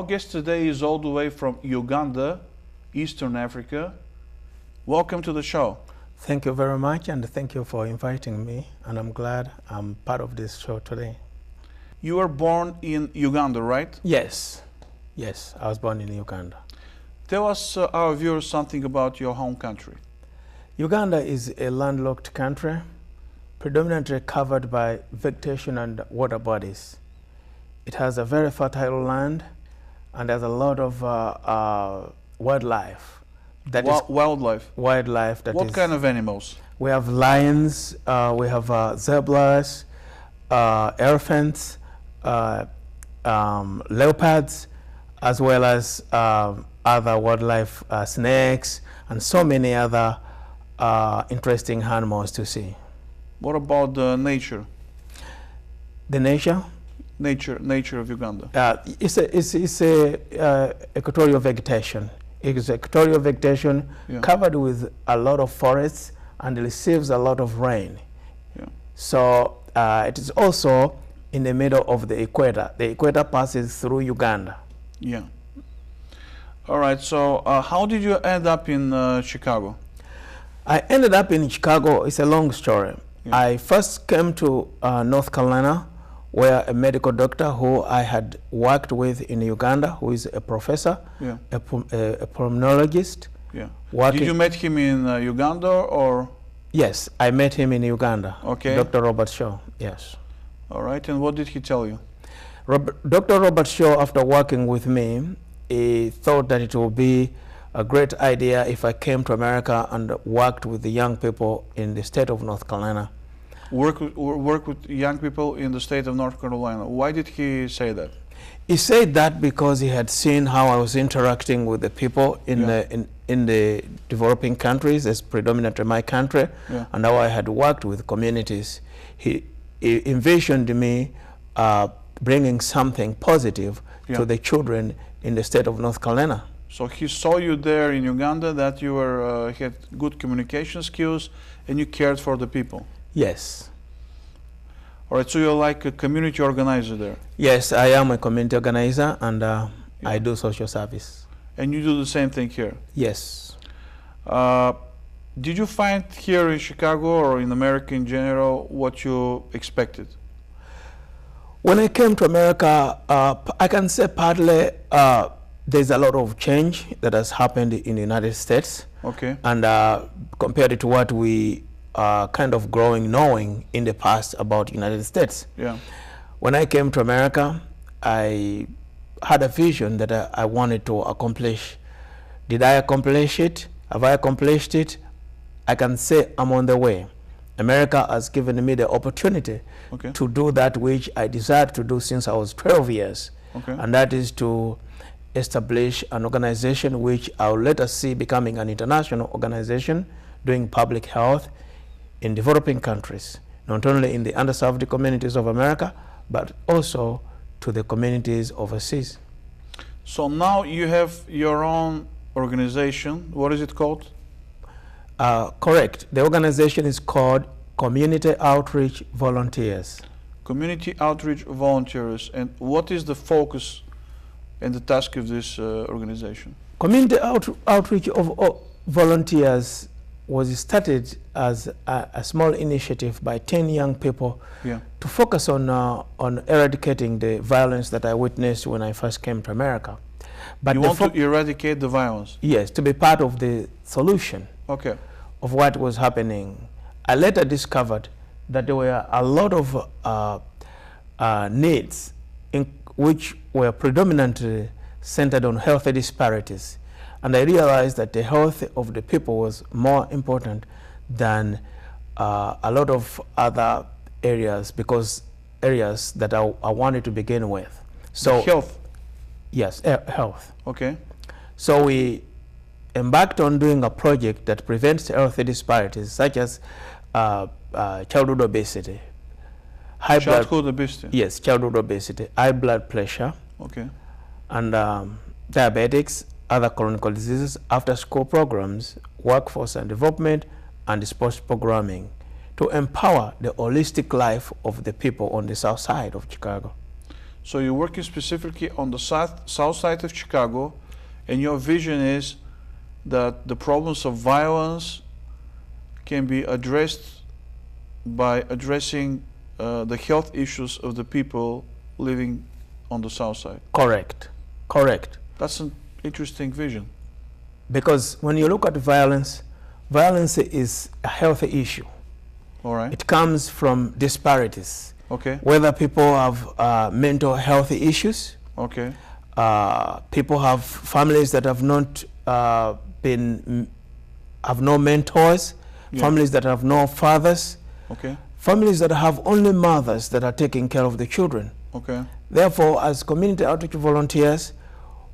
Our guest today is all the way from Uganda, Eastern Africa. Welcome to the show. Thank you very much, and thank you for inviting me, and I'm glad I'm part of this show today. You were born in Uganda, right? Yes, I was born in Uganda. Tell us, our viewers, something about your home country. Uganda is a landlocked country, predominantly covered by vegetation and water bodies. It has a very fertile land, and there's a lot of wildlife. Wildlife? Wildlife. What kind of animals? We have lions, we have zebras, elephants, leopards, as well as other wildlife, snakes, and so many other interesting animals to see. What about the nature? The nature? Nature of Uganda. It's a equatorial vegetation. It's equatorial vegetation covered with a lot of forests and receives a lot of rain. Yeah. So it is also in the middle of the equator. The equator passes through Uganda. Yeah. All right. So how did you end up in Chicago? I ended up in Chicago. It's a long story. Yeah. I first came to North Carolina, where a medical doctor who I had worked with in Uganda, who is a professor, a pulmonologist. Yeah. Did you meet him in Uganda or? Yes, I met him in Uganda. Okay. Dr. Robert Shaw, yes. All right, and what did he tell you? Dr. Robert Shaw, after working with me, he thought that it would be a great idea if I came to America and worked with the young people in the state of North Carolina. Work with young people in the state of North Carolina. Why did he say that? He said that because he had seen how I was interacting with the people in the developing countries, as predominantly my country, and how I had worked with communities. He envisioned me bringing something positive to the children in the state of North Carolina. So he saw you there in Uganda, that you were had good communication skills and you cared for the people. Yes. All right, so you're like a community organizer there? Yes, I am a community organizer, and I do social service. And you do the same thing here? Yes. Did you find here in Chicago or in America in general what you expected? When I came to America, I can say partly there's a lot of change that has happened in the United States. Okay. And compared to what we kind of knowing in the past about United States. Yeah. When I came to America, I had a vision that I wanted to accomplish. Did I accomplish it? Have I accomplished it? I can say I'm on the way. America has given me the opportunity to do that which I desired to do since I was 12 years. Okay. And that is to establish an organization which I'll later see becoming an international organization doing public health in developing countries, not only in the underserved communities of America, but also to the communities overseas. So now you have your own organization. What is it called? Correct. The organization is called Community Outreach Volunteers. Community Outreach Volunteers. And what is the focus and the task of this organization? Community Outreach of Volunteers was started as a small initiative by 10 young people to focus on eradicating the violence that I witnessed when I first came to America. But you want to eradicate the violence? Yes, to be part of the solution of what was happening. I later discovered that there were a lot of needs which were predominantly centered on health disparities. And I realized that the health of the people was more important than a lot of other areas, because areas that I wanted to begin with. So health? Yes, health. Okay. So we embarked on doing a project that prevents health disparities, such as childhood obesity. Childhood obesity? Yes, childhood obesity, high blood pressure, and diabetics, other chronic diseases, after-school programs, workforce and development, and sports programming to empower the holistic life of the people on the south side of Chicago. So you're working specifically on the south side of Chicago, and your vision is that the problems of violence can be addressed by addressing the health issues of the people living on the south side. Correct. Correct. That's an interesting vision. Because when you look at violence, violence is a healthy issue. All right. It comes from disparities. Okay. Whether people have mental health issues. Okay. People have families that have not have no mentors. Yeah. Families that have no fathers. Okay. Families that have only mothers that are taking care of the children. Okay. Therefore, as community outreach volunteers,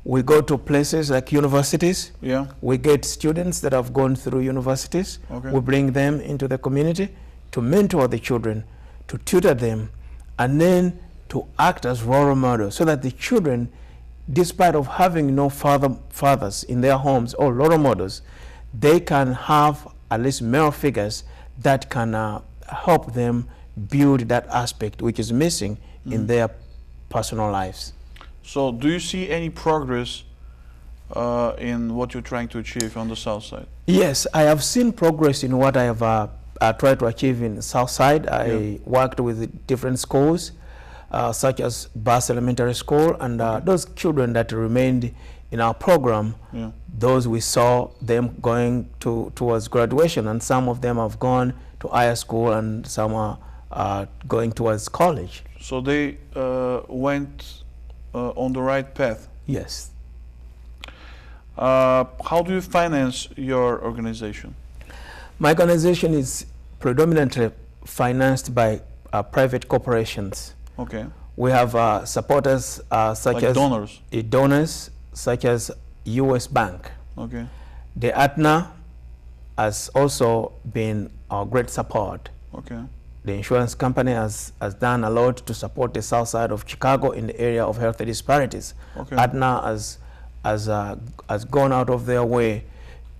we go to places like universities. Yeah. We get students that have gone through universities. Okay. We bring them into the community to mentor the children, to tutor them, and then to act as role models so that the children, despite of having no fathers in their homes or role models, they can have at least male figures that can help them build that aspect which is missing in their personal lives. So do you see any progress in what you're trying to achieve on the south side? Yes, I have seen progress in what I have tried to achieve in the south side. I worked with different schools, such as Bass Elementary School, and those children that remained in our program, those we saw them going towards graduation, and some of them have gone to higher school and some are going towards college. So they went on the right path? Yes. How do you finance your organization? My organization is predominantly financed by private corporations. Okay. We have supporters such like as donors such as U.S. Bank. Okay. The ATNA has also been our great support. Okay. The insurance company has done a lot to support the south side of Chicago in the area of health disparities. Okay. ATNA has gone out of their way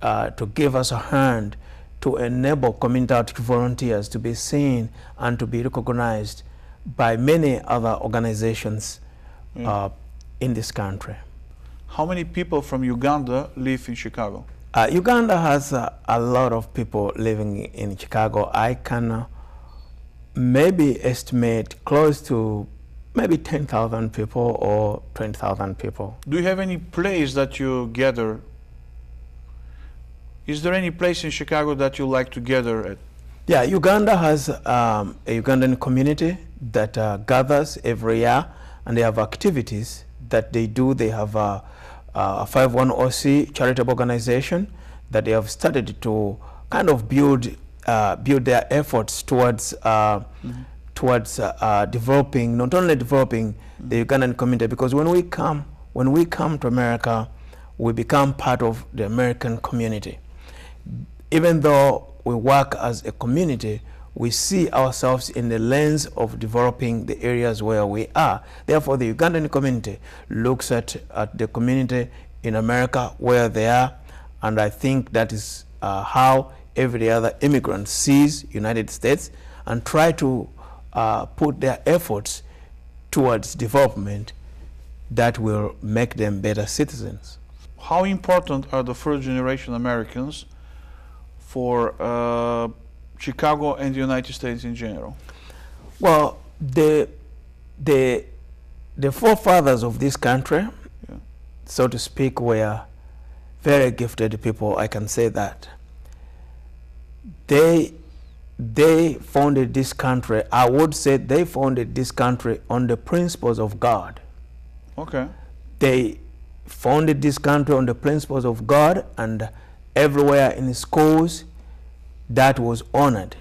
to give us a hand to enable community outreach volunteers to be seen and to be recognized by many other organizations in this country. How many people from Uganda live in Chicago? Uganda has a lot of people living in Chicago. I can maybe estimate close to maybe 10,000 people or 20,000 people. Do you have any place that you gather? Is there any place in Chicago that you like to gather at? Yeah, Uganda has a Ugandan community that gathers every year, and they have activities that they do. They have a 510c charitable organization that they have started to kind of build their efforts towards developing, not only developing the Ugandan community, because when we come to America, we become part of the American community. Even though we work as a community, we see ourselves in the lens of developing the areas where we are. Therefore, the Ugandan community looks at the community in America where they are, and I think that is how every other immigrant sees United States and try to put their efforts towards development that will make them better citizens. How important are the first generation Americans for Chicago and the United States in general? Well, the forefathers of this country, so to speak, were very gifted people, I can say that. They founded this country, I would say they founded this country on the principles of God. Okay. They founded this country on the principles of God, and everywhere in the schools that was honored.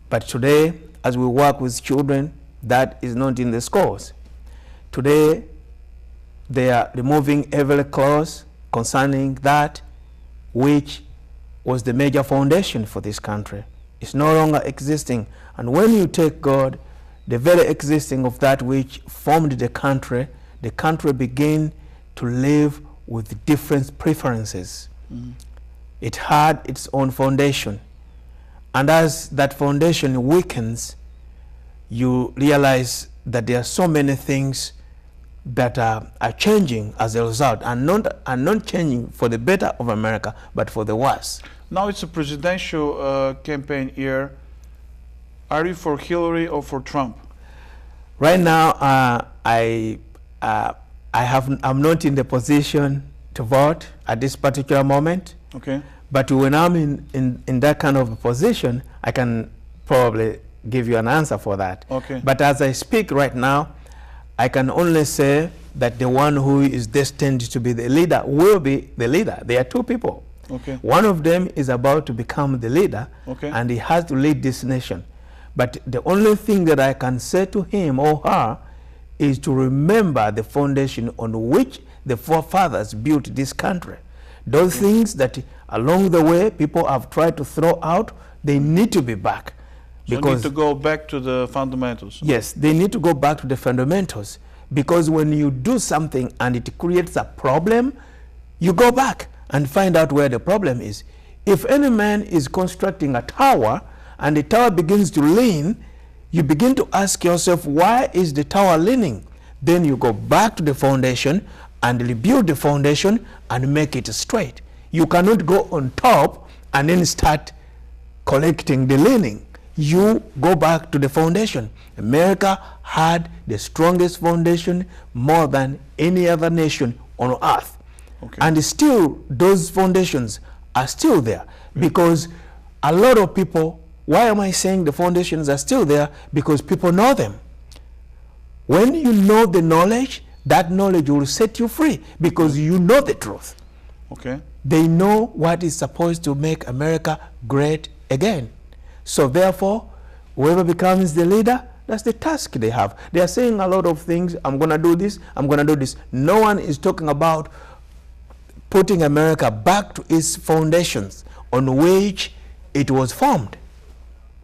But today, as we work with children, that is not in the schools. Today, they are removing every clause concerning that which was the major foundation for this country. It's no longer existing. And when you take God, the very existing of that which formed the country began to live with different preferences. It had its own foundation. And as that foundation weakens, you realize that there are so many things that are changing as a result, and not changing for the better of America, but for the worse. Now it's a presidential campaign year. Are you for Hillary or for Trump? Right now, I'm not in the position to vote at this particular moment. Okay. But when I'm in that kind of a position, I can probably give you an answer for that. Okay. But as I speak right now, I can only say that the one who is destined to be the leader will be the leader. There are two people. Okay. One of them is about to become the leader, okay, and he has to lead this nation. But the only thing that I can say to him or her is to remember the foundation on which the forefathers built this country. Those things that along the way people have tried to throw out, they need to be back. So because need to go back to the fundamentals. Yes, they need to go back to the fundamentals, because when you do something and it creates a problem, you go back and find out where the problem is. If any man is constructing a tower and the tower begins to lean, you begin to ask yourself, why is the tower leaning? Then you go back to the foundation and rebuild the foundation and make it straight. You cannot go on top and then start collecting the leaning. You go back to the foundation. America had the strongest foundation more than any other nation on earth. Okay. And still, those foundations are still there, because a lot of people, why am I saying the foundations are still there? Because people know them. When you know the knowledge, that knowledge will set you free, because you know the truth. Okay. They know what is supposed to make America great again. So therefore, whoever becomes the leader, that's the task they have. They are saying a lot of things. I'm going to do this, I'm going to do this. No one is talking about putting America back to its foundations on which it was formed.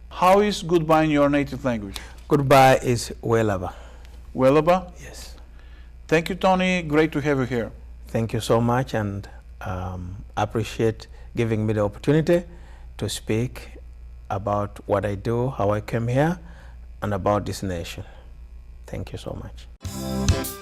How is goodbye in your native language? Goodbye is Welaba. Welaba? Yes. Thank you, Tony. Great to have you here. Thank you so much, and appreciate giving me the opportunity to speak about what I do, how I came here, and about this nation. Thank you so much.